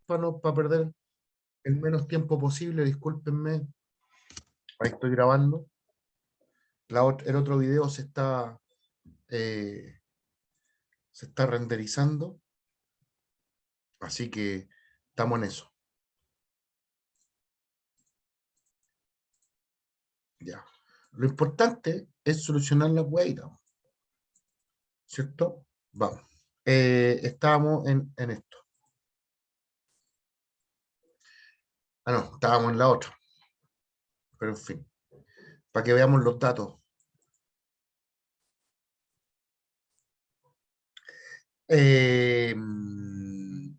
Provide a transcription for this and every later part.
para perder el menos tiempo posible, discúlpenme, ahí estoy grabando. El otro video eh, se está renderizando, así que estamos en eso. Ya. Lo importante es solucionar la hueá, ¿cierto? Vamos. Estábamos en esto. Ah, no, estábamos en la otra. Pero en fin, para que veamos los datos.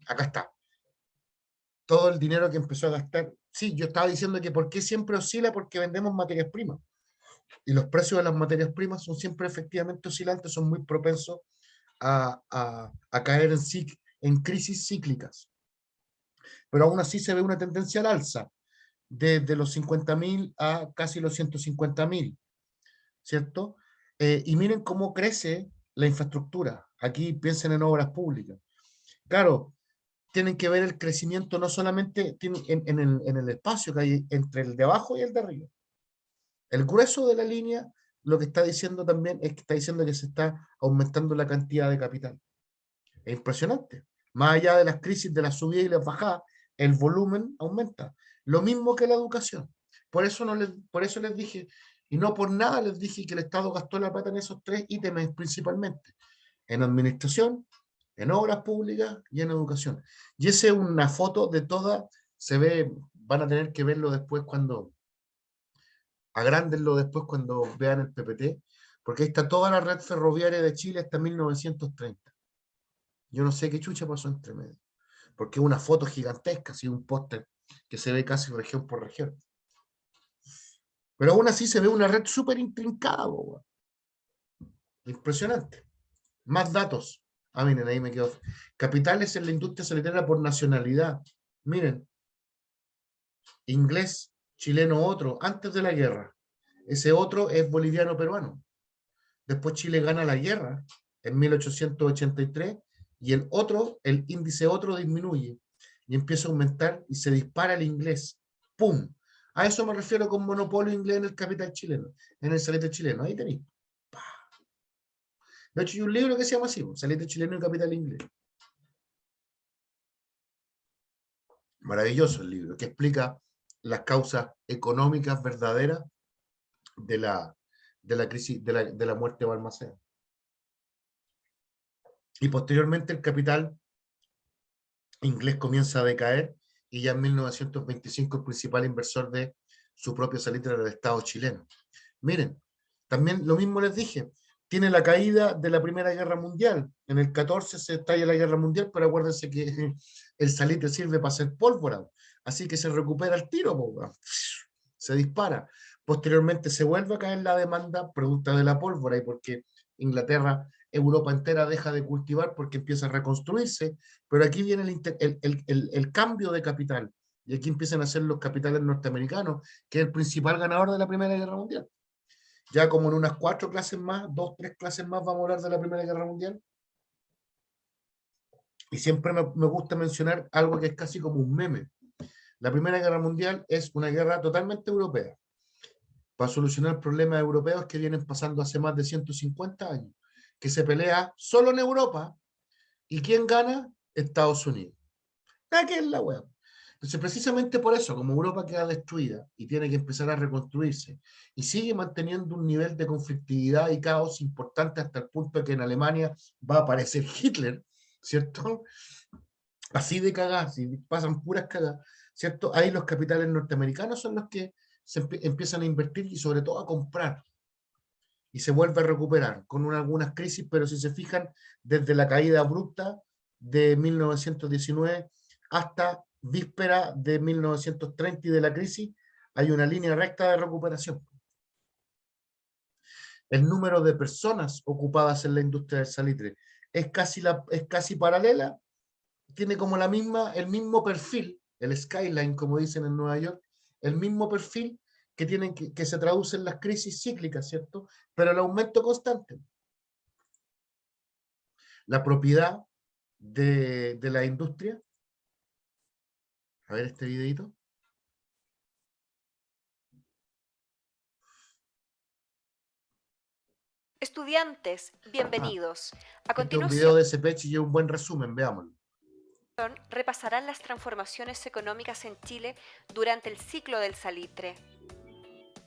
Acá está. Todo el dinero que empezó a gastar. Sí, yo estaba diciendo que por qué siempre oscila, porque vendemos materias primas. Y los precios de las materias primas son siempre efectivamente oscilantes, son muy propensos a caer en crisis cíclicas. Pero aún así se ve una tendencia al alza, desde los 50.000 a casi los 150.000, ¿cierto? Y miren cómo crece la infraestructura. Aquí piensen en obras públicas. Claro, tienen que ver el crecimiento no solamente en el espacio que hay entre el de abajo y el de arriba. El grueso de la línea lo que está diciendo también es que está diciendo que se está aumentando la cantidad de capital. Es impresionante. Más allá de las crisis, de las subidas y las bajadas, el volumen aumenta. Lo mismo que la educación. Por eso les dije, y no por nada les dije que el Estado gastó la plata en esos tres ítems principalmente. En administración, en obras públicas y en educación. Y esa es una foto de toda, se ve, van a tener que verlo después agrándenlo después cuando vean el PPT, porque ahí está toda la red ferroviaria de Chile hasta 1930. Yo no sé qué chucha pasó entre medio, porque es una foto gigantesca, así un póster que se ve casi región por región. Pero aún así se ve una red súper intrincada, impresionante. Más datos. Ah, miren, ahí me quedo. Capitales en la industria sanitaria por nacionalidad. Miren, inglés, chileno otro, antes de la guerra. Ese otro es boliviano-peruano. Después Chile gana la guerra en 1883 y el índice otro disminuye y empieza a aumentar y se dispara el inglés. ¡Pum! A eso me refiero con monopolio inglés en el capital chileno, en el salete chileno. Ahí tenéis. De hecho, hay un libro que se llama así, Salete chileno y capital inglés. Maravilloso el libro, que explica las causas económicas verdaderas de la crisis, de la muerte de Balmaceda. Y posteriormente el capital inglés comienza a decaer y ya en 1925 el principal inversor de su propio salitre era el Estado chileno. Miren, también lo mismo les dije, tiene la caída de la Primera Guerra Mundial. En el 14 se estalla la Guerra Mundial, pero acuérdense que el salitre sirve para hacer pólvora, así que se recupera el tiro, se dispara. Posteriormente se vuelve a caer la demanda producto de la pólvora y porque Inglaterra, Europa entera deja de cultivar porque empieza a reconstruirse, pero aquí viene el cambio de capital y aquí empiezan a ser los capitales norteamericanos, que es el principal ganador de la Primera Guerra Mundial. Ya como en unas 4 clases más, 2, 3 clases más vamos a hablar de la Primera Guerra Mundial. Y siempre me gusta mencionar algo que es casi como un meme. La Primera Guerra Mundial es una guerra totalmente europea para solucionar problemas europeos que vienen pasando hace más de 150 años, que se pelea solo en Europa. ¿Y quién gana? Estados Unidos. ¿Qué es la web? Entonces, precisamente por eso, como Europa queda destruida y tiene que empezar a reconstruirse y sigue manteniendo un nivel de conflictividad y caos importante hasta el punto de que en Alemania va a aparecer Hitler, ¿cierto? Así de cagadas, si pasan puras cagadas, ¿cierto? Ahí los capitales norteamericanos son los que empiezan a invertir y sobre todo a comprar y se vuelve a recuperar con algunas crisis, pero si se fijan, desde la caída abrupta de 1919 hasta víspera de 1930 y de la crisis, hay una línea recta de recuperación. El número de personas ocupadas en la industria del salitre es casi paralela, tiene como el mismo perfil, el skyline, como dicen en Nueva York, el mismo perfil que se traduce en las crisis cíclicas, ¿cierto? Pero el aumento constante. La propiedad de la industria A ver este videito. Estudiantes, Ah, bienvenidos. A este es un continuación, video de CPECH y es un buen resumen, veámoslo. repasarán las transformaciones económicas en Chile durante el ciclo del salitre.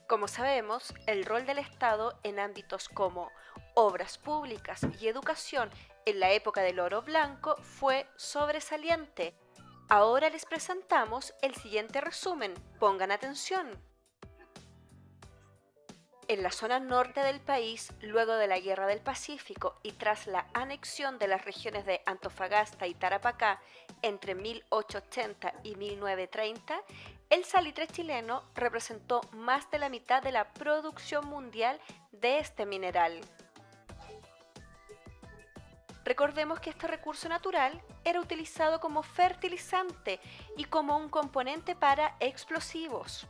Como sabemos, el rol del Estado en ámbitos como obras públicas y educación en la época del oro blanco fue sobresaliente. Ahora les presentamos el siguiente resumen. Pongan atención. En la zona norte del país, luego de la Guerra del Pacífico y tras la anexión de las regiones de Antofagasta y Tarapacá entre 1880 y 1930, el salitre chileno representó más de la mitad de la producción mundial de este mineral. Recordemos que este recurso natural era utilizado como fertilizante y como un componente para explosivos.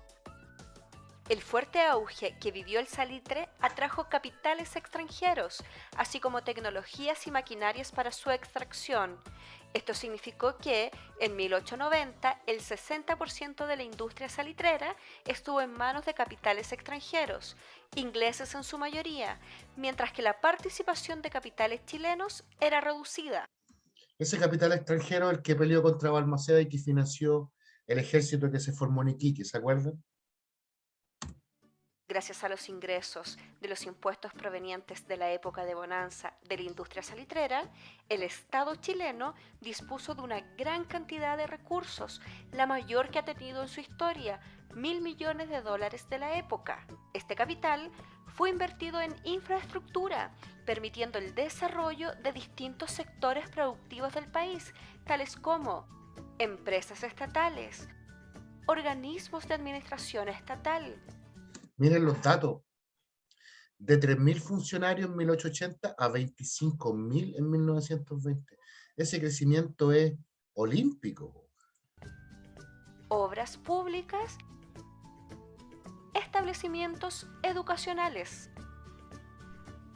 El fuerte auge que vivió el salitre atrajo capitales extranjeros, así como tecnologías y maquinarias para su extracción. Esto significó que, en 1890, el 60% de la industria salitrera estuvo en manos de capitales extranjeros, ingleses en su mayoría, mientras que la participación de capitales chilenos era reducida. Ese capital extranjero, el que peleó contra Balmaceda y que financió el ejército que se formó en Iquique, ¿se acuerdan? Gracias a los ingresos de los impuestos provenientes de la época de bonanza de la industria salitrera, el Estado chileno dispuso de una gran cantidad de recursos, la mayor que ha tenido en su historia, $1.000 millones de la época. Este capital fue invertido en infraestructura, permitiendo el desarrollo de distintos sectores productivos del país, tales como empresas estatales, organismos de administración estatal. Miren los datos, de 3.000 funcionarios en 1880 a 25.000 en 1920. Ese crecimiento es olímpico. Obras públicas, establecimientos educacionales.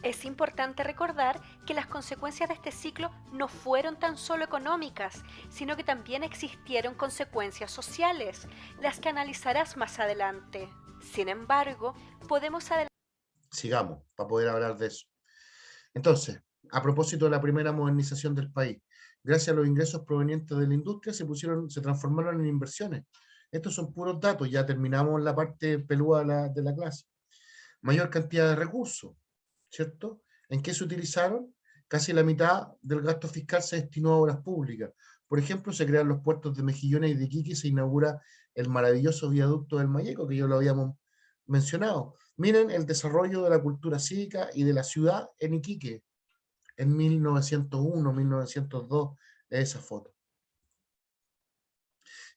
Es importante recordar que las consecuencias de este ciclo no fueron tan solo económicas, sino que también existieron consecuencias sociales, las que analizarás más adelante. Sin embargo, podemos adelantar. Sigamos, para poder hablar de eso. Entonces, a propósito de la primera modernización del país, gracias a los ingresos provenientes de la industria se transformaron en inversiones. Estos son puros datos, ya terminamos la parte pelúa de la clase. Mayor cantidad de recursos, ¿cierto? ¿En qué se utilizaron? Casi la mitad del gasto fiscal se destinó a obras públicas. Por ejemplo, se crean los puertos de Mejillones y de Iquique y se inaugura el maravilloso viaducto del Mayeco, que ya lo habíamos mencionado. Miren el desarrollo de la cultura cívica y de la ciudad en Iquique en 1901, 1902, esa foto.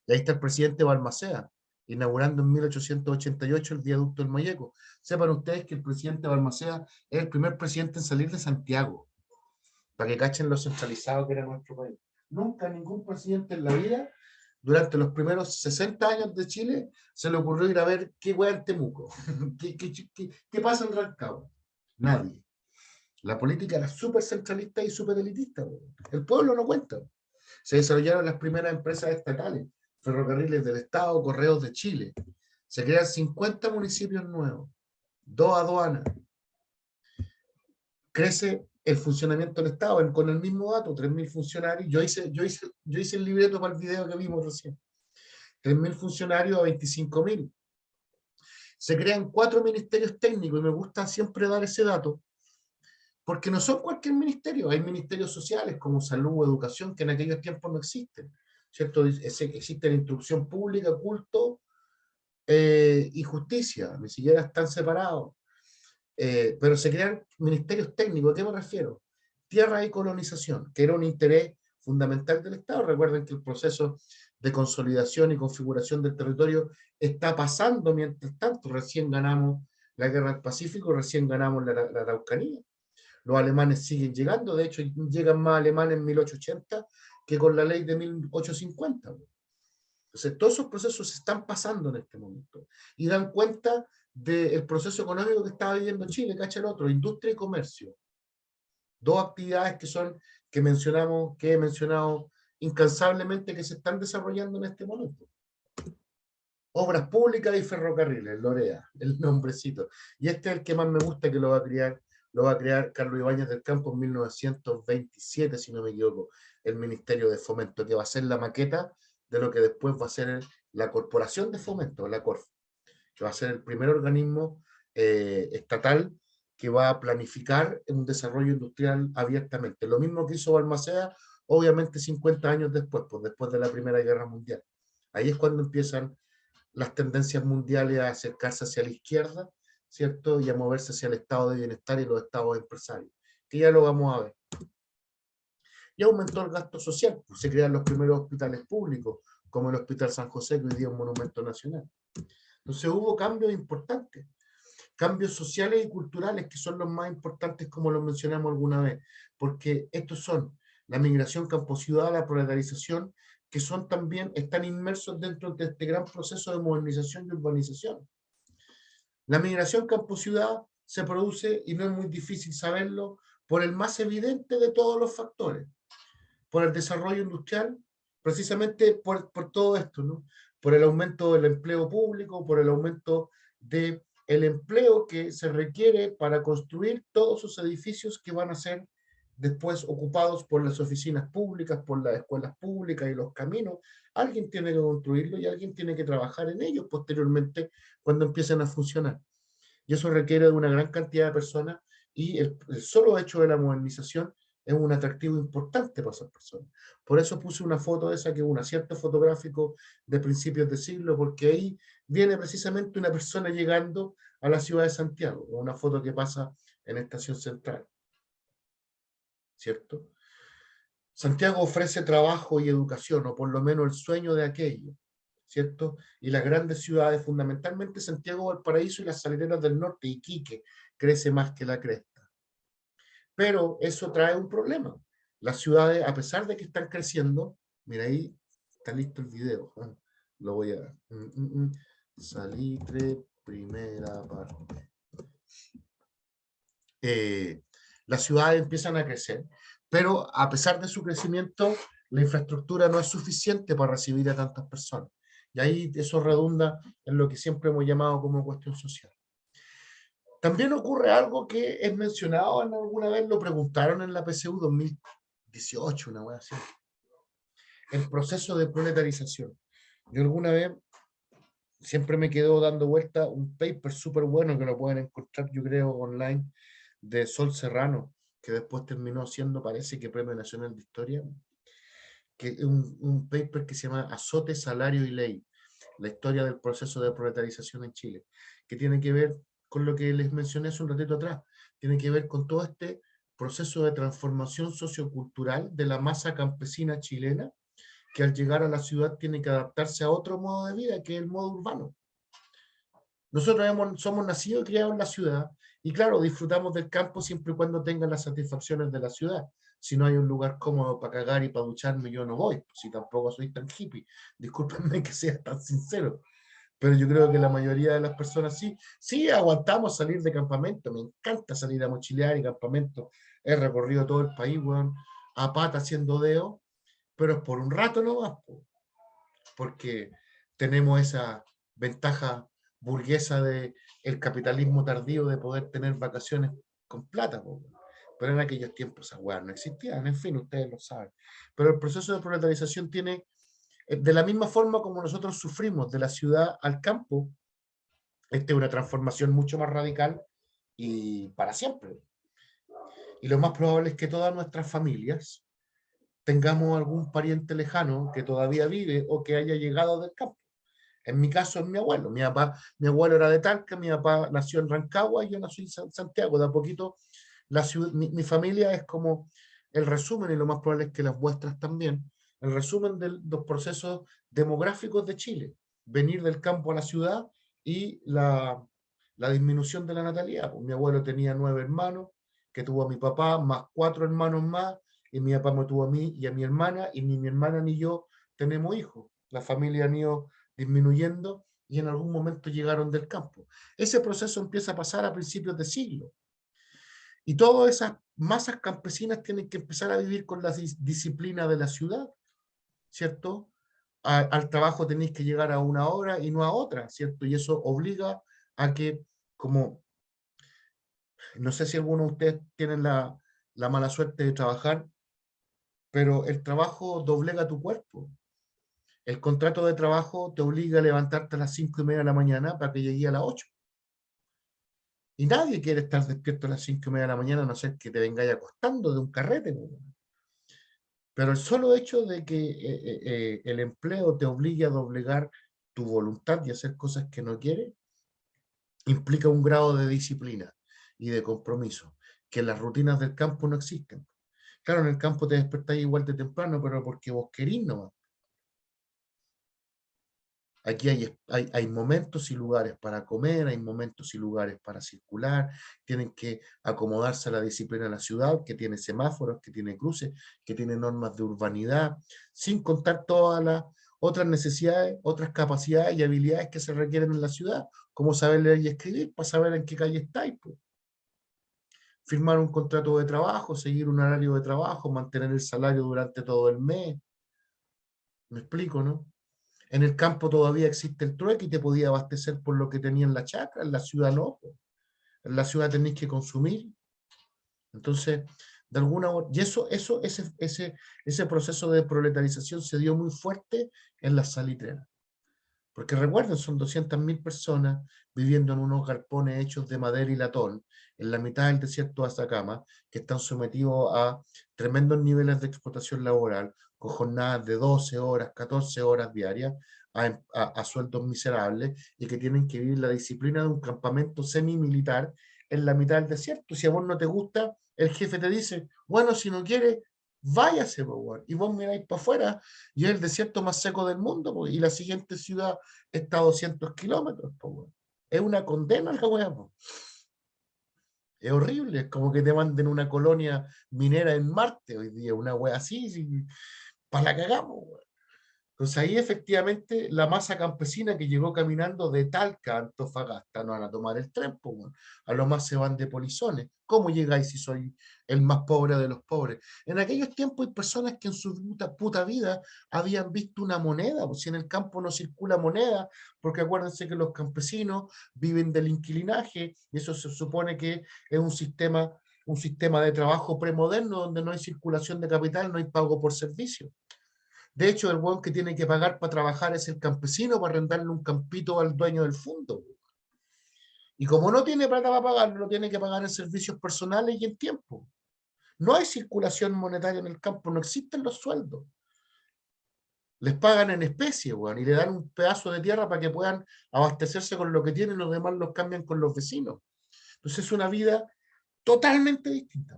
Y ahí está el presidente Balmaceda, inaugurando en 1888 el viaducto del Mayeco. Sepan ustedes que el presidente Balmaceda es el primer presidente en salir de Santiago, para que cachen lo centralizado que era nuestro país. Nunca ningún presidente en la vida, durante los primeros 60 años de Chile, se le ocurrió ir a ver qué hueá en Temuco, qué pasa en Rancagua. Nadie. La política era súper centralista y súper elitista. El pueblo no cuenta. Se desarrollaron las primeras empresas estatales, ferrocarriles del Estado, Correos de Chile. Se crean 50 municipios nuevos, 2 aduanas. Crece el funcionamiento del Estado con el mismo dato, 3.000 funcionarios. Yo hice el libreto para el video que vimos recién. 3.000 funcionarios a 25.000. Se crean 4 ministerios técnicos y me gusta siempre dar ese dato porque no son cualquier ministerio, hay ministerios sociales como salud, educación, que en aquellos tiempos no existen, ¿cierto? Existe la instrucción pública, culto y justicia, ni siquiera están separados, pero se crean ministerios técnicos. ¿A qué me refiero? Tierra y colonización, que era un interés fundamental del Estado. Recuerden que el proceso de consolidación y configuración del territorio está pasando mientras tanto. Recién ganamos la guerra del Pacífico, recién ganamos la Araucanía. Los alemanes siguen llegando, de hecho llegan más alemanes en 1880 que con la ley de 1850. Entonces, todos esos procesos se están pasando en este momento y dan cuenta del proceso económico que estaba viviendo Chile, cacha el otro, industria y comercio. Dos actividades que he mencionado incansablemente que se están desarrollando en este momento. Obras Públicas y Ferrocarriles, Lorea, el nombrecito. Y este es el que más me gusta, que lo va a crear Carlos Ibáñez del Campo en 1927, si no me equivoco, el Ministerio de Fomento, que va a ser la maqueta de lo que después va a ser la Corporación de Fomento, la CORF, que va a ser el primer organismo estatal que va a planificar un desarrollo industrial abiertamente. Lo mismo que hizo Balmaceda, obviamente 50 años después, pues después de la Primera Guerra Mundial. Ahí es cuando empiezan las tendencias mundiales a acercarse hacia la izquierda, ¿cierto? Y a moverse hacia el estado de bienestar y los estados empresarios, que ya lo vamos a ver. Y aumentó el gasto social, pues se crean los primeros hospitales públicos, como el Hospital San José, que hoy día es un monumento nacional. Entonces hubo cambios importantes, cambios sociales y culturales que son los más importantes, como lo mencionamos alguna vez, porque estos son la migración campo-ciudad, la proletarización, que son también, están inmersos dentro de este gran proceso de modernización y urbanización. La migración campo-ciudad se produce, y no es muy difícil saberlo, por el más evidente de todos los factores, por el desarrollo industrial, precisamente por todo esto, ¿no? Por el aumento del empleo público, por el aumento del empleo que se requiere para construir todos esos edificios que van a ser después ocupados por las oficinas públicas, por las escuelas públicas y los caminos. Alguien tiene que construirlo y alguien tiene que trabajar en ellos posteriormente cuando empiecen a funcionar. Y eso requiere de una gran cantidad de personas, y el solo hecho de la modernización es un atractivo importante para esas personas. Por eso puse una foto de esa, que es un acierto fotográfico de principios de siglo, porque ahí viene precisamente una persona llegando a la ciudad de Santiago, una foto que pasa en Estación Central, ¿cierto? Santiago ofrece trabajo y educación, o por lo menos el sueño de aquello, ¿cierto? Y las grandes ciudades, fundamentalmente Santiago, Valparaíso y las Salinas del Norte, Iquique, crece más que la cresta. Pero eso trae un problema. Las ciudades, a pesar de que están creciendo, mira ahí, está listo el video, ¿eh? Lo voy a... Salitre, primera parte. Eh, las ciudades empiezan a crecer, pero a pesar de su crecimiento, la infraestructura no es suficiente para recibir a tantas personas. Y ahí eso redunda en lo que siempre hemos llamado como cuestión social. También ocurre algo que es mencionado en alguna vez, lo preguntaron en la PSU 2018, una wea así. El proceso de proletarización. Yo alguna vez siempre me quedo dando vuelta un paper súper bueno que lo pueden encontrar, yo creo, online, de Sol Serrano, que después terminó siendo, parece que Premio Nacional de Historia, que es un paper que se llama Azote, Salario y Ley, la historia del proceso de proletarización en Chile, que tiene que ver con lo que les mencioné hace un ratito atrás, tiene que ver con todo este proceso de transformación sociocultural de la masa campesina chilena, que al llegar a la ciudad tiene que adaptarse a otro modo de vida, que es el modo urbano. Nosotros somos nacidos y criados en la ciudad, y claro, disfrutamos del campo siempre y cuando tengan las satisfacciones de la ciudad. Si no hay un lugar cómodo para cagar y para ducharme, yo no voy, si tampoco soy tan hippie. Discúlpenme que sea tan sincero, pero yo creo que la mayoría de las personas sí, sí aguantamos salir de campamento. Me encanta salir a mochilear y campamento. He recorrido todo el país, weón, a pata haciendo dedo, pero es por un rato nomás, porque tenemos esa ventaja burguesa de el capitalismo tardío de poder tener vacaciones con plata, pero en aquellos tiempos esas weas no existían, en fin, ustedes lo saben. Pero el proceso de proletarización tiene, de la misma forma como nosotros sufrimos de la ciudad al campo, esta es una transformación mucho más radical y para siempre. Y lo más probable es que todas nuestras familias tengamos algún pariente lejano que todavía vive o que haya llegado del campo. En mi caso es mi abuelo. Mi abuelo era de Talca, mi papá nació en Rancagua y yo nací en Santiago. De a poquito, mi familia es como el resumen, y lo más probable es que las vuestras también, el resumen de los procesos demográficos de Chile. Venir del campo a la ciudad y la disminución de la natalidad. Pues mi abuelo tenía 9 hermanos, que tuvo a mi papá, más 4 hermanos más, y mi papá me tuvo a mí y a mi hermana, y ni mi hermana ni yo tenemos hijos. La familia han ido disminuyendo y en algún momento llegaron del campo. Ese proceso empieza a pasar a principios de siglo. Y todas esas masas campesinas tienen que empezar a vivir con la disciplina de la ciudad, ¿cierto? al trabajo tenéis que llegar a una hora y no a otra, ¿cierto? Y eso obliga a que, como, no sé si alguno de ustedes tienen la mala suerte de trabajar, pero el trabajo doblega tu cuerpo. El contrato de trabajo te obliga a levantarte a las 5:30 de la mañana para que llegue a las 8. Y nadie quiere estar despierto a las 5:30 de la mañana, a no ser que te vengáis acostando de un carrete, po. Pero el solo hecho de que el empleo te obligue a doblegar tu voluntad y hacer cosas que no quieres, implica un grado de disciplina y de compromiso, que en las rutinas del campo no existen. Claro, en el campo te despertáis igual de temprano, pero porque vos querís nomás. Aquí hay momentos y lugares para comer, hay momentos y lugares para circular, tienen que acomodarse a la disciplina de la ciudad, que tiene semáforos, que tiene cruces, que tiene normas de urbanidad, sin contar todas las otras necesidades, otras capacidades y habilidades que se requieren en la ciudad, como saber leer y escribir, para saber en qué calle estáis, pues. Firmar un contrato de trabajo, seguir un horario de trabajo, mantener el salario durante todo el mes. ¿Me explico, no? En el campo todavía existe el trueque y te podía abastecer por lo que tenía en la chacra, en la ciudad no. En la ciudad tenéis que consumir. Entonces, de alguna y ese proceso de proletarización se dio muy fuerte en las salitreras. Porque recuerden, son 200.000 personas viviendo en unos galpones hechos de madera y latón, en la mitad del desierto de Atacama, que están sometidos a tremendos niveles de explotación laboral, con jornadas de 12 horas, 14 horas diarias, a sueldos miserables, y que tienen que vivir la disciplina de un campamento semi-militar en la mitad del desierto. Si a vos no te gusta, el jefe te dice, bueno, si no quieres, váyase, po, y vos miráis para afuera, y es el desierto más seco del mundo, po, y la siguiente ciudad está a 200 kilómetros, po. Es una condena la weá, po. Es horrible, es como que te manden una colonia minera en Marte hoy día, una weá así, para la cagamos, weón. Entonces ahí efectivamente la masa campesina que llegó caminando de Talca a Antofagasta no van a tomar el tren, pues, bueno. A lo más se van de polizones. ¿Cómo llegáis si soy el más pobre de los pobres? En aquellos tiempos hay personas que en su puta vida habían visto una moneda, pues si en el campo no circula moneda, porque acuérdense que los campesinos viven del inquilinaje, y eso se supone que es un sistema de trabajo premoderno donde no hay circulación de capital, no hay pago por servicio. De hecho, el weón que tiene que pagar para trabajar es el campesino para arrendarle un campito al dueño del fondo. Y como no tiene plata para pagarlo, lo tiene que pagar en servicios personales y en tiempo. No hay circulación monetaria en el campo, no existen los sueldos. Les pagan en especie, weón, y le dan un pedazo de tierra para que puedan abastecerse con lo que tienen, los demás los cambian con los vecinos. Entonces es una vida totalmente distinta.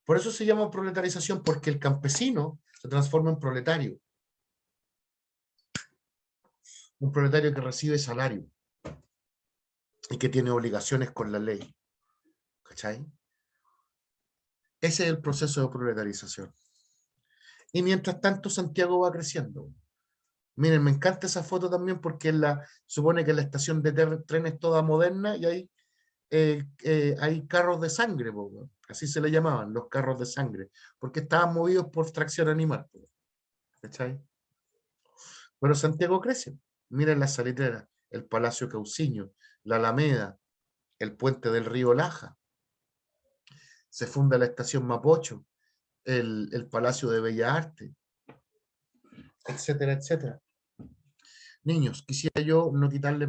Por eso se llama proletarización, porque el campesino se transforma en proletario. Un proletario que recibe salario y que tiene obligaciones con la ley. ¿Cachai? Ese es el proceso de proletarización. Y mientras tanto, Santiago va creciendo. Miren, me encanta esa foto también porque supone que la estación de tren es toda moderna y hay carros de sangre, así se le llamaban, los carros de sangre, porque estaban movidos por tracción animal. ¿Cachai? Pero Santiago crece. Miren las salitreras, el Palacio Cauciño, la Alameda, el puente del río Laja. Se funda la estación Mapocho, el Palacio de Bellas Artes, etcétera, etcétera. Niños, quisiera yo no quitarle